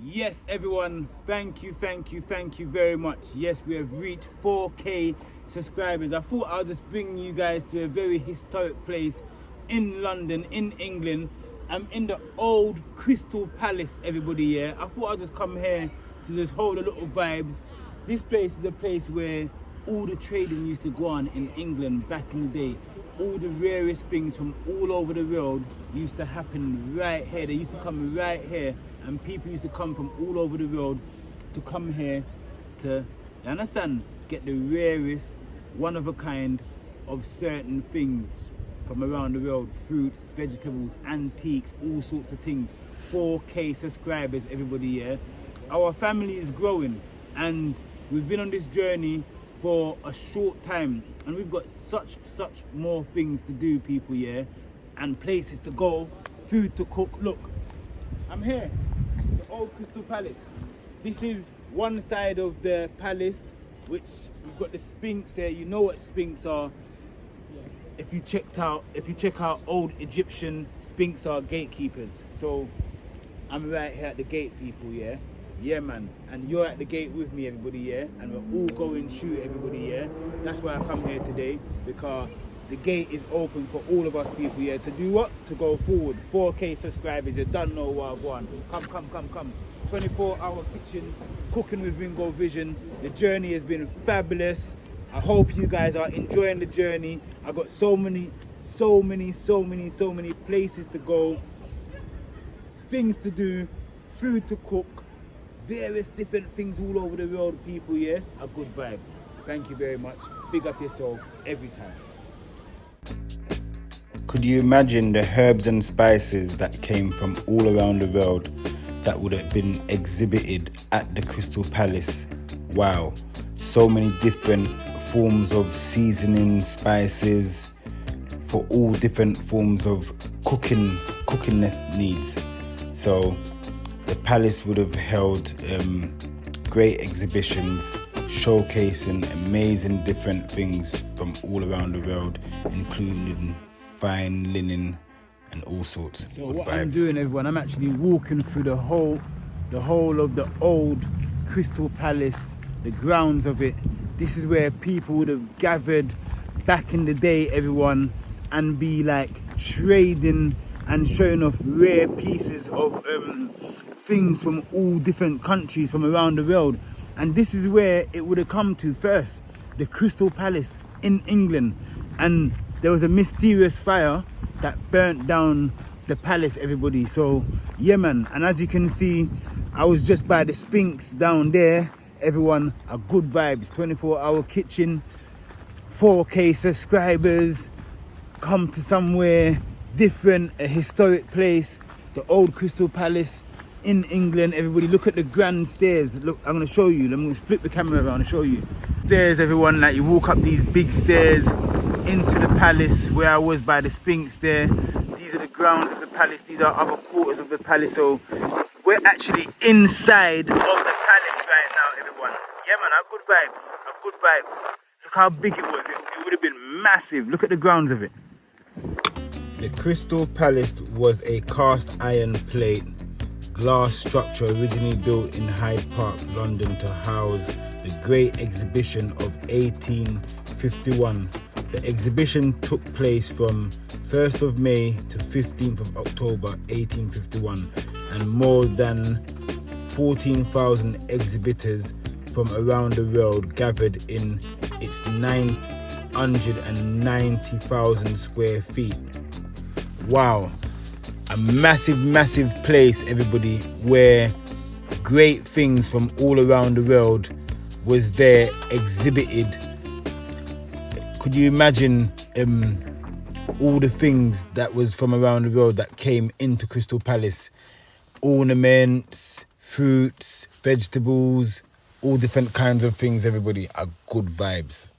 Yes, everyone, thank you very much. Yes, we have reached 4K subscribers. I thought I'll just bring you guys to a very historic place in London, in England. I'm in the old Crystal Palace, everybody, yeah. I thought I'd just come here to just hold a little vibes. This place is a place where all the trading used to go on in England back in the day. All the rarest things from all over the world used to happen right here. They used to come right here, and people used to come from all over the world to come here to, you understand, get the rarest, one of a kind of certain things from around the world. Fruits, vegetables, antiques, all sorts of things. 4K subscribers, everybody, yeah. Our family is growing, and we've been on this journey for a short time, and we've got such more things to do, people, yeah, and places to go, food to cook. Look, I'm here, the old Crystal Palace. This is one side of the palace, which we've got the Sphinx there. You know what Sphinx are. If you check out old Egyptian Sphinx are gatekeepers. So I'm right here at the gate, people, yeah. Yeah, man, and you're at the gate with me, everybody, yeah, and we're all going through, everybody, yeah. That's why I come here today, because the gate is open for all of us people, yeah, to do what? To go forward. 4K subscribers, you don't know what I want. Come. 24-hour kitchen, cooking with Ringo Vision. The journey has been fabulous. I hope you guys are enjoying the journey. I got so many places to go, things to do, food to cook, various different things all over the world, people, yeah, are good vibes. Thank you very much. Big up yourself every time. Could you imagine the herbs and spices that came from all around the world that would have been exhibited at the Crystal Palace? Wow, so many different forms of seasoning, spices for all different forms of cooking needs. So the palace would have held great exhibitions showcasing amazing different things from all around the world, including fine linen and all sorts. So what I'm doing, everyone, I'm actually walking through the whole of the old Crystal Palace, the grounds of it. This is where people would have gathered back in the day, everyone, and be like trading and showing off rare pieces of things from all different countries from around the world. And this is where it would have come to first, the Crystal Palace in England. And there was a mysterious fire that burnt down the palace, everybody. So yeah, man, and as you can see, I was just by the Sphinx down there, everyone. A good vibes, 24-hour kitchen, 4K subscribers. Come to somewhere different, a historic place, the old Crystal Palace in England. Everybody, look at the grand stairs. Look, I'm going to show you. I'm going to flip the camera around and show you. Stairs, everyone, like you walk up these big stairs into the palace where I was by the Sphinx there. These are the grounds of the palace. These are other quarters of the palace. So we're actually inside of the palace right now, everyone. Yeah, man, our good vibes. Look how big it was. It would have been massive. Look at the grounds of it. The Crystal Palace was a cast iron plate glass structure originally built in Hyde Park, London to house the Great Exhibition of 1851. The exhibition took place from 1st of May to 15th of October 1851, and more than 14,000 exhibitors from around the world gathered in its 990,000 square feet. Wow, a massive place, everybody, where great things from all around the world was there exhibited. Could you imagine all the things that was from around the world that came into Crystal Palace? Ornaments, fruits, vegetables, all different kinds of things, everybody. Are good vibes.